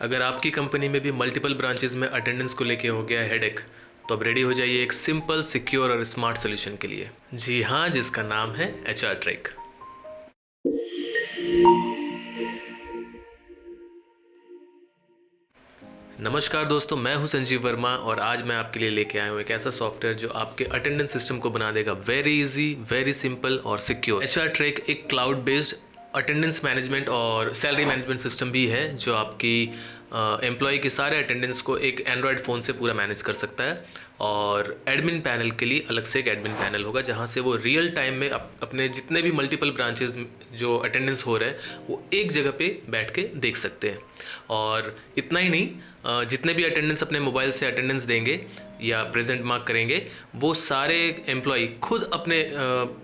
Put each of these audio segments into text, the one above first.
अगर आपकी कंपनी में भी मल्टीपल ब्रांचेस में अटेंडेंस को लेके हो गया हेडेक, तो अब रेडी हो जाइए एक सिंपल, सिक्योर और स्मार्ट सोल्यूशन के लिए। जी हाँ, जिसका नाम है एचआर ट्रैक। नमस्कार दोस्तों, मैं हूं संजीव वर्मा और आज मैं आपके लिए लेके आया हूं एक ऐसा सॉफ्टवेयर जो आपके अटेंडेंस सिस्टम को बना देगा वेरी इजी, वेरी सिंपल और सिक्योर। एचआर ट्रैक एक क्लाउड बेस्ड अटेंडेंस मैनेजमेंट और सैलरी मैनेजमेंट सिस्टम भी है जो आपकी एम्प्लॉय के सारे अटेंडेंस को एक एंड्रॉयड फ़ोन से पूरा मैनेज कर सकता है। और एडमिन पैनल के लिए अलग से एक एडमिन पैनल होगा जहाँ से वो रियल टाइम में अपने जितने भी मल्टीपल ब्रांचेस जो अटेंडेंस हो रहे हैं वो एक जगह पे बैठ के देख सकते हैं। और इतना ही नहीं, जितने भी अटेंडेंस अपने मोबाइल से अटेंडेंस देंगे या प्रेजेंट मार्क करेंगे, वो सारे एम्प्लॉय खुद अपने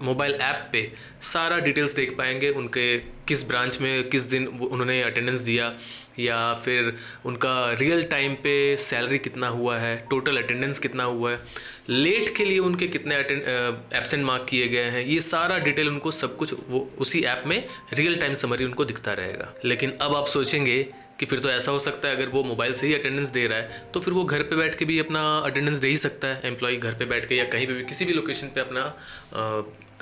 मोबाइल ऐप पे सारा डिटेल्स देख पाएंगे। उनके किस ब्रांच में किस दिन उन्होंने अटेंडेंस दिया, या फिर उनका रियल टाइम पे सैलरी कितना हुआ है, टोटल अटेंडेंस कितना हुआ है, लेट के लिए उनके कितने एब्सेंट मार्क किए गए हैं। ये सारा डिटेल उनको सब कुछ वो उसी ऐप में रियल टाइम समरी उनको दिखता रहेगा। लेकिन अब आप सोचेंगे कि फिर तो ऐसा हो सकता है, अगर वो मोबाइल से ही अटेंडेंस दे रहा है तो फिर वो घर पे बैठ के भी अपना अटेंडेंस दे ही सकता है। एम्प्लॉय घर पे बैठ के या कहीं पे भी किसी भी लोकेशन पे अपना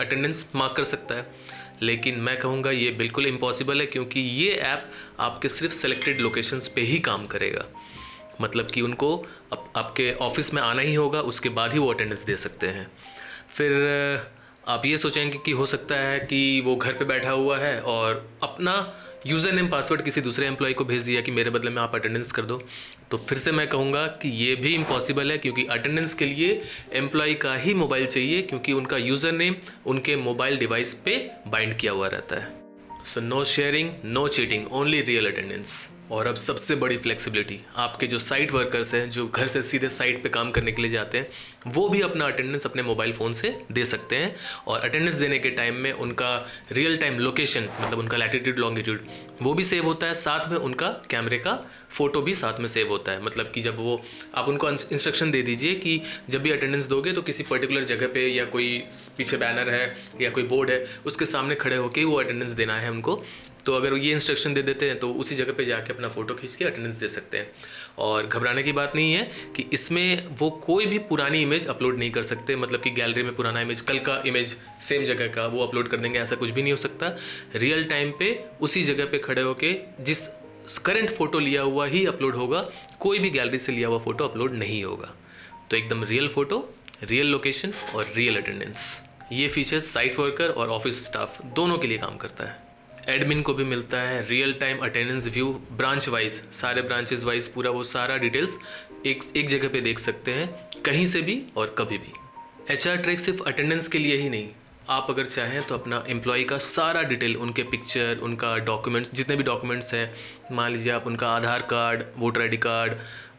अटेंडेंस मार्क कर सकता है। लेकिन मैं कहूँगा ये बिल्कुल इम्पॉसिबल है, क्योंकि ये ऐप आपके सिर्फ सेलेक्टेड लोकेशंस पे ही काम करेगा। मतलब कि उनको आपके ऑफिस में आना ही होगा, उसके बाद ही वो अटेंडेंस दे सकते हैं। फिर आप ये सोचेंगे कि हो सकता है कि वो घर पे बैठा हुआ है और अपना यूज़र नेम पासवर्ड किसी दूसरे एम्प्लॉय को भेज दिया कि मेरे बदले में आप अटेंडेंस कर दो। तो फिर से मैं कहूँगा कि ये भी इम्पॉसिबल है, क्योंकि अटेंडेंस के लिए एम्प्लॉय का ही मोबाइल चाहिए, क्योंकि उनका यूज़र नेम उनके मोबाइल डिवाइस पे बाइंड किया हुआ रहता है। So no sharing, no cheating, only real attendance. और अब सबसे बड़ी फ्लेक्सिबिलिटी, आपके जो साइट वर्कर्स हैं जो घर से सीधे साइट पे काम करने के लिए जाते हैं, वो भी अपना अटेंडेंस अपने मोबाइल फ़ोन से दे सकते हैं। और अटेंडेंस देने के टाइम में उनका रियल टाइम लोकेशन, मतलब उनका लैटिट्यूड लॉन्गिट्यूड, वो भी सेव होता है। साथ में उनका कैमरे का फ़ोटो भी साथ में सेव होता है। मतलब कि जब वो आप उनको इंस्ट्रक्शन दे दीजिए कि जब भी अटेंडेंस दोगे तो किसी पर्टिकुलर जगह पे या कोई पीछे बैनर है या कोई बोर्ड है उसके सामने खड़े होकर वो अटेंडेंस देना है उनको। तो अगर ये इंस्ट्रक्शन दे देते हैं तो उसी जगह पे जाके अपना फ़ोटो खींच के अटेंडेंस दे सकते हैं। और घबराने की बात नहीं है कि इसमें वो कोई भी पुरानी इमेज अपलोड नहीं कर सकते। मतलब कि गैलरी में पुराना इमेज, कल का इमेज सेम जगह का वो अपलोड कर देंगे, ऐसा कुछ भी नहीं हो सकता। रियल टाइम पे उसी जगह पे खड़े होके जिस करंट फ़ोटो लिया हुआ ही अपलोड होगा, कोई भी गैलरी से लिया हुआ फ़ोटो अपलोड नहीं होगा। तो एकदम रियल फ़ोटो, रियल लोकेशन और रियल अटेंडेंस। ये फीचर्स साइट वर्कर और ऑफिस स्टाफ दोनों के लिए काम करता है। एडमिन को भी मिलता है real time attendance view, branch wise, सारे ब्रांचेस वाइज पूरा वो सारा डिटेल्स एक जगह पे देख सकते हैं, कहीं से भी और कभी भी। एचआर ट्रैक सिर्फ अटेंडेंस के लिए ही नहीं, आप अगर चाहें तो अपना एम्प्लॉय का सारा डिटेल, उनके पिक्चर, उनका डॉक्यूमेंट्स, जितने भी डॉक्यूमेंट्स हैं, मान लीजिए आप उनका Aadhaar card, voter ID card,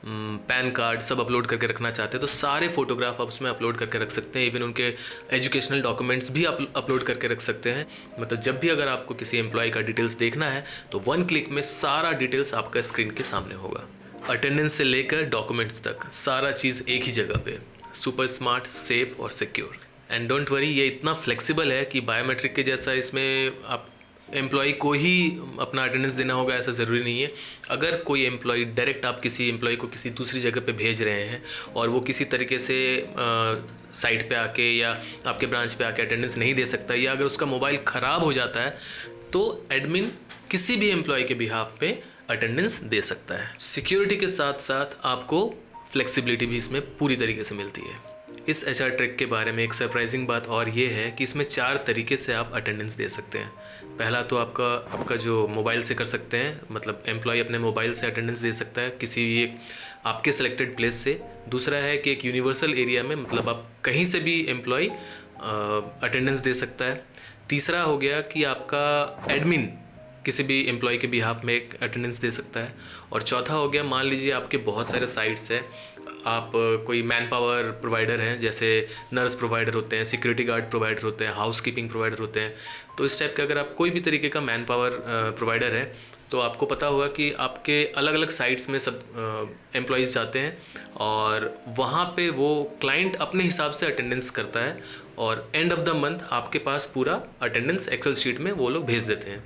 PAN card सब अपलोड करके रखना चाहते हैं तो सारे फ़ोटोग्राफ आप उसमें अपलोड करके रख सकते हैं। इवन उनके एजुकेशनल डॉक्यूमेंट्स भी आप अपलोड करके रख सकते हैं। मतलब जब भी अगर आपको किसी एम्प्लॉय का डिटेल्स देखना है तो 1 क्लिक में सारा डिटेल्स आपका स्क्रीन के सामने होगा। अटेंडेंस से लेकर डॉक्यूमेंट्स तक सारा चीज़ एक ही जगह पे, सुपर स्मार्ट, सेफ और सिक्योर। एंड डोंट वरी, ये इतना फ्लेक्सिबल है कि बायोमेट्रिक के जैसा इसमें आप एम्प्लॉय को ही अपना अटेंडेंस देना होगा ऐसा ज़रूरी नहीं है। अगर कोई एम्प्लॉय डायरेक्ट आप किसी एम्प्लॉय को किसी दूसरी जगह पे भेज रहे हैं और वो किसी तरीके से साइट पे आके या आपके ब्रांच पे आके अटेंडेंस नहीं दे सकता, या अगर उसका मोबाइल ख़राब हो जाता है, तो एडमिन किसी भी एम्प्लॉय के बिहाफ पे अटेंडेंस दे सकता है। सिक्योरिटी के साथ साथ आपको फ्लेक्सिबिलिटी भी इसमें पूरी तरीके से मिलती है। इस एचआर ट्रैक के बारे में एक सरप्राइजिंग बात और ये है कि इसमें 4 तरीके से आप अटेंडेंस दे सकते हैं। पहला तो आपका जो मोबाइल से कर सकते हैं, मतलब एम्प्लॉय अपने मोबाइल से अटेंडेंस दे सकता है किसी भी एक आपके सेलेक्टेड प्लेस से। दूसरा है कि एक यूनिवर्सल एरिया में, मतलब आप कहीं से भी एम्प्लॉय अटेंडेंस दे सकता है। तीसरा हो गया कि आपका एडमिन किसी भी एम्प्लॉय के बिहाफ में एक अटेंडेंस दे सकता है। और चौथा हो गया, मान लीजिए आपके बहुत सारे साइट्स हैं, आप कोई मैन पावर प्रोवाइडर हैं, जैसे नर्स प्रोवाइडर होते हैं, सिक्योरिटी गार्ड प्रोवाइडर होते हैं, हाउस कीपिंग प्रोवाइडर होते हैं। तो इस टाइप का अगर आप कोई भी तरीके का मैन पावर प्रोवाइडर है तो आपको पता होगा कि आपके अलग अलग साइट्स में सब एम्प्लॉयज़ जाते हैं और वहाँ पे वो क्लाइंट अपने हिसाब से अटेंडेंस करता है और एंड ऑफ द मंथ आपके पास पूरा अटेंडेंस एक्सेल शीट में वो लोग भेज देते हैं।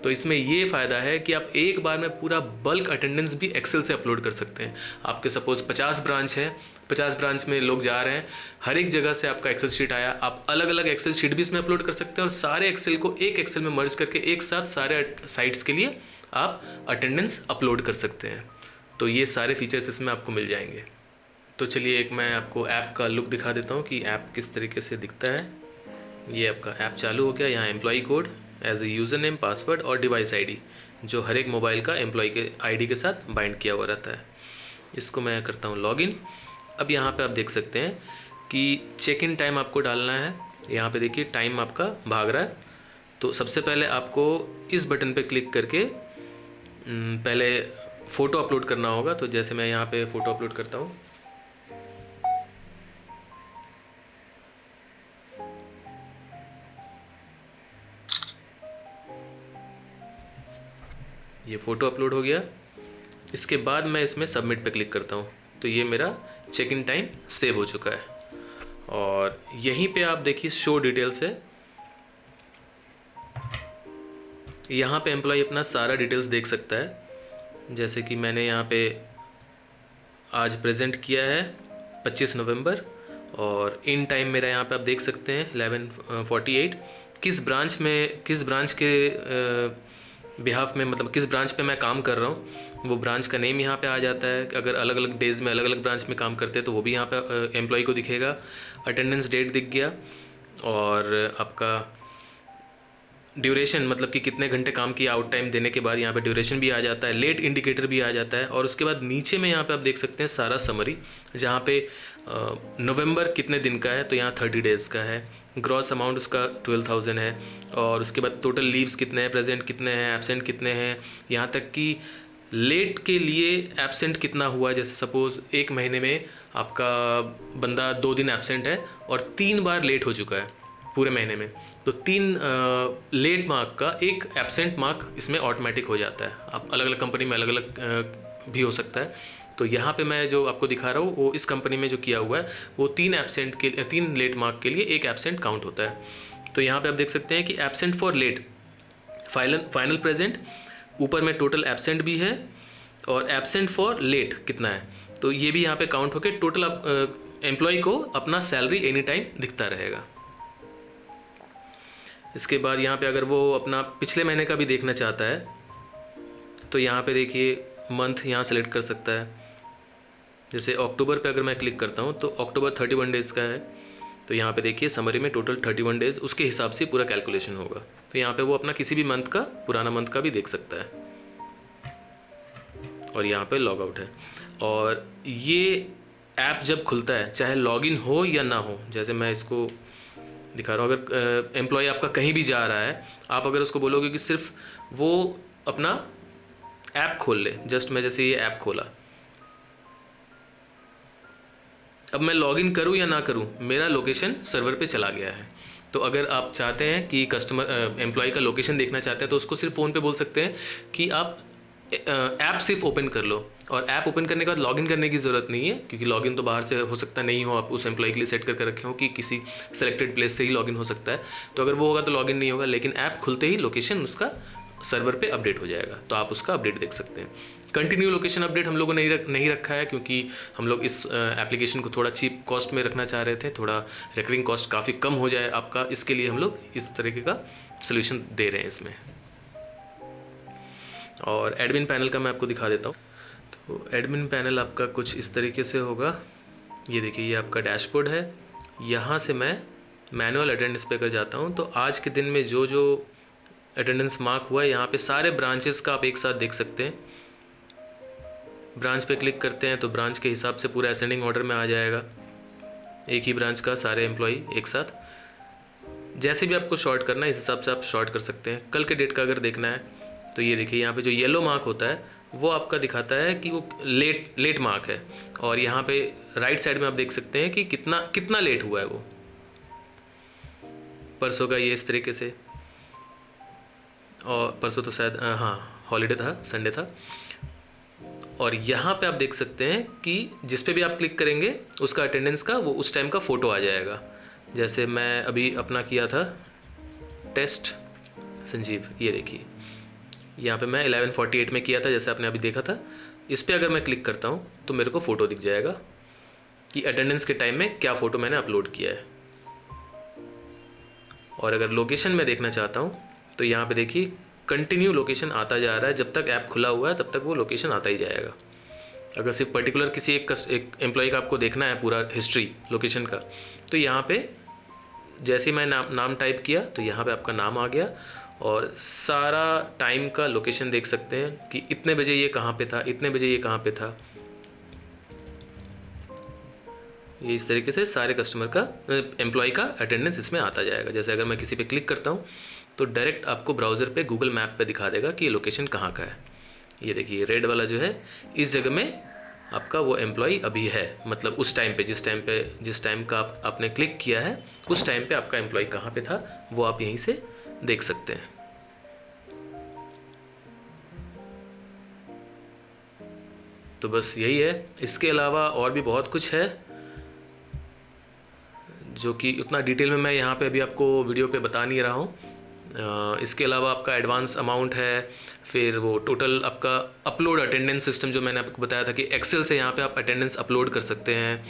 तो इसमें ये फ़ायदा है कि आप एक बार में पूरा बल्क अटेंडेंस भी एक्सेल से अपलोड कर सकते हैं। आपके सपोज़ 50 ब्रांच है, 50 ब्रांच में लोग जा रहे हैं, हर एक जगह से आपका एक्सेल शीट आया, आप अलग अलग एक्सेल शीट भी इसमें अपलोड कर सकते हैं और सारे एक्सेल को एक एक्सेल में मर्ज करके एक साथ सारे साइट्स के लिए आप अटेंडेंस अपलोड कर सकते हैं। तो ये सारे फीचर्स इसमें आपको मिल जाएंगे। तो चलिए एक मैं आपको ऐप का लुक दिखा देता हूँ कि ऐप किस तरीके से दिखता है। ये आपका ऐप चालू हो गया। यहाँ employee code as a user name, password और डिवाइस आईडी, जो हर एक मोबाइल का एम्प्लॉई के आईडी के साथ बाइंड किया हुआ रहता है। इसको मैं करता हूँ लॉगिन। अब यहाँ पे आप देख सकते हैं कि चेक इन टाइम आपको डालना है। यहाँ पे देखिए टाइम आपका भाग रहा है। तो सबसे पहले आपको इस बटन पे क्लिक करके पहले फ़ोटो अपलोड करना होगा। तो जैसे मैं यहाँ पे फ़ोटो अपलोड करता हूँ, ये फ़ोटो अपलोड हो गया। इसके बाद मैं इसमें सबमिट पे क्लिक करता हूँ तो ये मेरा चेक इन टाइम सेव हो चुका है। और यहीं पे आप देखिए शो डिटेल्स है। यहाँ पे एम्प्लॉय अपना सारा डिटेल्स देख सकता है। जैसे कि मैंने यहाँ पे आज प्रेजेंट किया है 25 नवंबर और इन टाइम मेरा यहाँ पे आप देख सकते हैं 11:48। किस ब्रांच के बिहाफ में, मतलब किस ब्रांच पे मैं काम कर रहा हूँ, वो ब्रांच का नेम यहाँ पे आ जाता है। अगर अलग अलग डेज़ में अलग अलग ब्रांच में काम करते हैं तो वो भी यहाँ पे एम्प्लॉय को दिखेगा। अटेंडेंस डेट दिख गया और आपका ड्यूरेशन, मतलब कि कितने घंटे काम किया आउट टाइम देने के बाद यहाँ पे ड्यूरेशन भी आ जाता है, लेट इंडिकेटर भी आ जाता है। और उसके बाद नीचे में यहाँ पे आप देख सकते हैं सारा समरी, जहाँ पे नवंबर कितने दिन का है तो यहाँ 30 डेज़ का है, ग्रॉस अमाउंट उसका 12,000 है, और उसके बाद टोटल लीव्स कितने हैं, प्रेजेंट कितने हैं, एब्सेंट कितने हैं, यहाँ तक कि लेट के लिए एब्सेंट कितना हुआ। जैसे सपोज़ एक महीने में आपका बंदा 2 दिन एब्सेंट है और 3 बार लेट हो चुका है पूरे महीने में, तो 3 लेट मार्क का 1 एब्सेंट मार्क इसमें ऑटोमेटिक हो जाता है। आप अलग अलग कंपनी में अलग अलग भी हो सकता है। तो यहाँ पे मैं जो आपको दिखा रहा हूँ वो इस कंपनी में जो किया हुआ है वो 3 लेट मार्क के लिए 1 एब्सेंट काउंट होता है। तो यहाँ पे आप देख सकते हैं कि absent for late, final present, ऊपर में टोटल एब्सेंट भी है और एब्सेंट फॉर लेट कितना है, तो ये भी यहाँ पे काउंट होकर टोटल एम्प्लॉय को अपना सैलरी एनी टाइम दिखता रहेगा। इसके बाद यहाँ पे अगर वो अपना पिछले महीने का भी देखना चाहता है तो यहाँ पे देखिए मंथ यहाँ सेलेक्ट कर सकता है। जैसे अक्टूबर पे अगर मैं क्लिक करता हूँ तो अक्टूबर 31 डेज़ का है, तो यहाँ पे देखिए समरी में टोटल 31 डेज़, उसके हिसाब से पूरा कैलकुलेशन होगा। तो यहाँ पे वो अपना किसी भी मंथ का, पुराना मंथ का भी देख सकता है। और यहाँ पे लॉग आउट है। और ये ऐप जब खुलता है चाहे लॉगिन हो या ना हो, जैसे मैं इसको दिखा रहा हूँ, अगर एम्प्लॉय आपका कहीं भी जा रहा है, आप अगर उसको बोलोगे कि सिर्फ वो अपना ऐप खोल ले, जस्ट मैं जैसे ये ऐप खोला, अब मैं लॉगिन करूँ या ना करूँ मेरा लोकेशन सर्वर पे चला गया है। तो अगर आप चाहते हैं कि कस्टमर एम्प्लॉय का लोकेशन देखना चाहते हैं तो उसको सिर्फ फ़ोन पे बोल सकते हैं कि आप ऐप सिर्फ ओपन कर लो, और ऐप ओपन करने के बाद लॉगिन करने की ज़रूरत नहीं है, क्योंकि लॉगिन तो बाहर से हो सकता नहीं हो, आप उस एम्प्लॉय के लिए सेट करके रखे हो कि किसी सेलेक्टेड प्लेस से ही लॉगिन हो सकता है। तो अगर वो होगा तो लॉगिन नहीं होगा, लेकिन ऐप खुलते ही लोकेशन उसका सर्वर पे अपडेट हो जाएगा, तो आप उसका अपडेट देख सकते हैं। कंटिन्यू लोकेशन अपडेट हम लोगों ने नहीं रखा है, क्योंकि हम लोग इस एप्लीकेशन को थोड़ा चीप कॉस्ट में रखना चाह रहे थे, थोड़ा रिकरिंग कॉस्ट काफ़ी कम हो जाए आपका, इसके लिए हम लोग इस तरीके का सोल्यूशन दे रहे हैं इसमें। और एडमिन पैनल का मैं आपको दिखा देता हूँ। तो एडमिन पैनल आपका कुछ इस तरीके से होगा। ये देखिए, ये आपका डैशबोर्ड है। यहाँ से मैं मैनुअल अटेंडेंस पे कर जाता हूँ, तो आज के दिन में जो जो अटेंडेंस मार्क हुआ है यहाँ पे सारे ब्रांचेस का आप एक साथ देख सकते हैं। ब्रांच पे क्लिक करते हैं तो ब्रांच के हिसाब से पूरा असेंडिंग ऑर्डर में आ जाएगा, एक ही ब्रांच का सारे एम्प्लॉई एक साथ। जैसे भी आपको शॉर्ट करना है इस हिसाब से आप शॉर्ट कर सकते हैं। कल के डेट का अगर देखना है तो ये देखिए, यहाँ पे जो येलो मार्क होता है वो आपका दिखाता है कि वो लेट मार्क है, और यहाँ पे राइट साइड में आप देख सकते हैं कि कितना लेट हुआ है वो। परसों का ये इस तरीके से, और परसों तो शायद हाँ हॉलीडे था, संडे था। और यहाँ पे आप देख सकते हैं कि जिस पे भी आप क्लिक करेंगे उसका अटेंडेंस का वो उस टाइम का फ़ोटो आ जाएगा। जैसे मैं अभी अपना किया था टेस्ट संजीव, ये देखिए यहाँ पे मैं 11:48 में किया था, जैसे आपने अभी देखा था। इस पर अगर मैं क्लिक करता हूँ तो मेरे को फ़ोटो दिख जाएगा कि अटेंडेंस के टाइम में क्या फ़ोटो मैंने अपलोड किया है। और अगर लोकेशन में देखना चाहता हूँ तो यहाँ पे देखिए कंटिन्यू लोकेशन आता जा रहा है, जब तक ऐप खुला हुआ है तब तक वो लोकेशन आता ही जाएगा। अगर सिर्फ पर्टिकुलर किसी एक एम्प्लॉय का आपको देखना है पूरा हिस्ट्री लोकेशन का, तो यहाँ पे जैसे ही मैं नाम टाइप किया तो यहाँ पे आपका नाम आ गया और सारा टाइम का लोकेशन देख सकते हैं कि इतने बजे ये कहाँ पे था, इतने बजे ये कहाँ पे था। ये इस तरीके से सारे कस्टमर का एम्प्लॉय का अटेंडेंस इसमें आता जाएगा। जैसे अगर मैं किसी पे क्लिक करता हूँ तो डायरेक्ट आपको ब्राउज़र पे गूगल मैप पे दिखा देगा कि ये लोकेशन कहाँ का है। ये देखिए रेड वाला जो है इस जगह में आपका वो एम्प्लॉय अभी है, मतलब उस टाइम पे जिस टाइम का आपने क्लिक किया है उस टाइम पे आपका एम्प्लॉय कहाँ पे था वो आप यहीं से देख सकते हैं। तो बस यही है, इसके अलावा और भी बहुत कुछ है जो कि उतना डिटेल में मैं यहाँ पे अभी आपको वीडियो पे बता नहीं रहा हूँ। इसके अलावा आपका एडवांस अमाउंट है, फिर वो टोटल आपका अपलोड अटेंडेंस सिस्टम जो मैंने आपको बताया था कि एक्सेल से यहाँ पे आप अटेंडेंस अपलोड कर सकते हैं।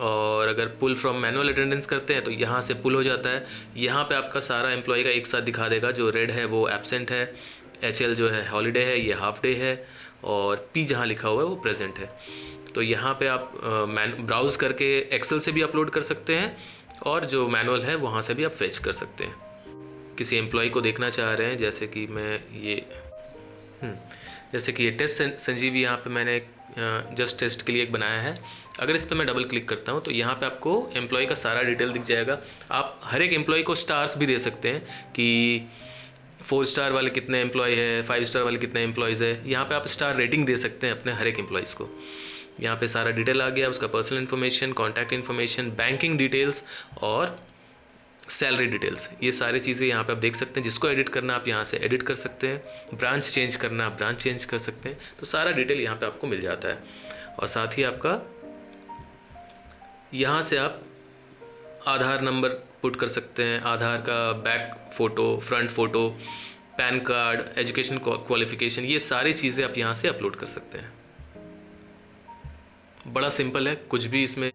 और अगर पुल फ्रॉम मैनुअल अटेंडेंस करते हैं तो यहाँ से पुल हो जाता है। यहाँ पे आपका सारा एम्प्लॉय का एक साथ दिखा देगा, जो रेड है वो एब्सेंट है, HL जो है हॉलीडे है, ये हाफ डे है, और P जहाँ लिखा हुआ है वो प्रेजेंट है। तो यहाँ पे आप ब्राउज़ करके एक्सेल से भी अपलोड कर सकते हैं और जो मैनुअल है वहाँ से भी आप फेच कर सकते हैं। किसी एम्प्लॉय को देखना चाह रहे हैं, जैसे कि मैं ये जैसे कि ये टेस्ट संजीवी यहाँ पे मैंने जस्ट टेस्ट के लिए एक बनाया है। अगर इस पर मैं डबल क्लिक करता हूँ तो यहाँ पे आपको एम्प्लॉय का सारा डिटेल दिख जाएगा। आप हर एक एम्प्लॉय को स्टार्स भी दे सकते हैं कि 4 स्टार वाले कितने एम्प्लॉय है, 5 स्टार वाले कितने एम्प्लॉयज़ है। यहाँ पे आप स्टार रेटिंग दे सकते हैं अपने हर एक एम्प्लॉयज़ को। यहाँ पे सारा डिटेल आ गया, उसका personal information, contact information, banking details और सैलरी डिटेल्स, ये सारी चीज़ें यहाँ पे आप देख सकते हैं। जिसको एडिट करना आप यहाँ से एडिट कर सकते हैं, ब्रांच चेंज करना आप ब्रांच चेंज कर सकते हैं। तो सारा डिटेल यहाँ पे आपको मिल जाता है। और साथ ही आपका यहाँ से आप आधार नंबर पुट कर सकते हैं, आधार का back photo, front photo, pan card, education qualification, ये सारी चीज़ें आप यहाँ से अपलोड कर सकते हैं। बड़ा सिंपल है, कुछ भी इसमें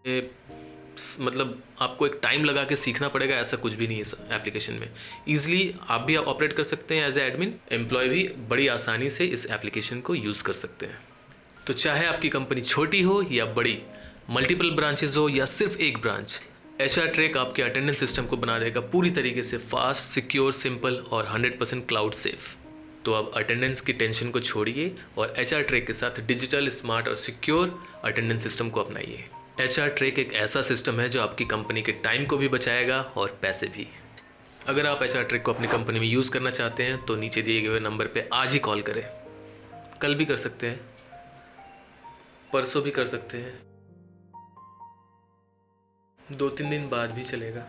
मतलब आपको एक टाइम लगा के सीखना पड़ेगा ऐसा कुछ भी नहीं है इस एप्लीकेशन में। ईजिली आप भी ऑपरेट कर सकते हैं एज ए एडमिन, एम्प्लॉय भी बड़ी आसानी से इस एप्लीकेशन को यूज़ कर सकते हैं। तो चाहे आपकी कंपनी छोटी हो या बड़ी, मल्टीपल ब्रांचेस हो या सिर्फ एक ब्रांच, HR ट्रैक आपके अटेंडेंस सिस्टम को बना देगा पूरी तरीके से फास्ट, सिक्योर, सिंपल और 100% क्लाउड सेफ। तो अब अटेंडेंस की टेंशन को छोड़िए और HR ट्रैक के साथ डिजिटल, स्मार्ट और सिक्योर अटेंडेंस सिस्टम को अपनाइए। HR ट्रैक एक ऐसा सिस्टम है जो आपकी कंपनी के टाइम को भी बचाएगा और पैसे भी। अगर आप HR ट्रैक को अपनी कंपनी में यूज़ करना चाहते हैं तो नीचे दिए गए नंबर पे आज ही कॉल करें। कल भी कर सकते हैं, परसों भी कर सकते हैं, 2-3 दिन बाद भी चलेगा।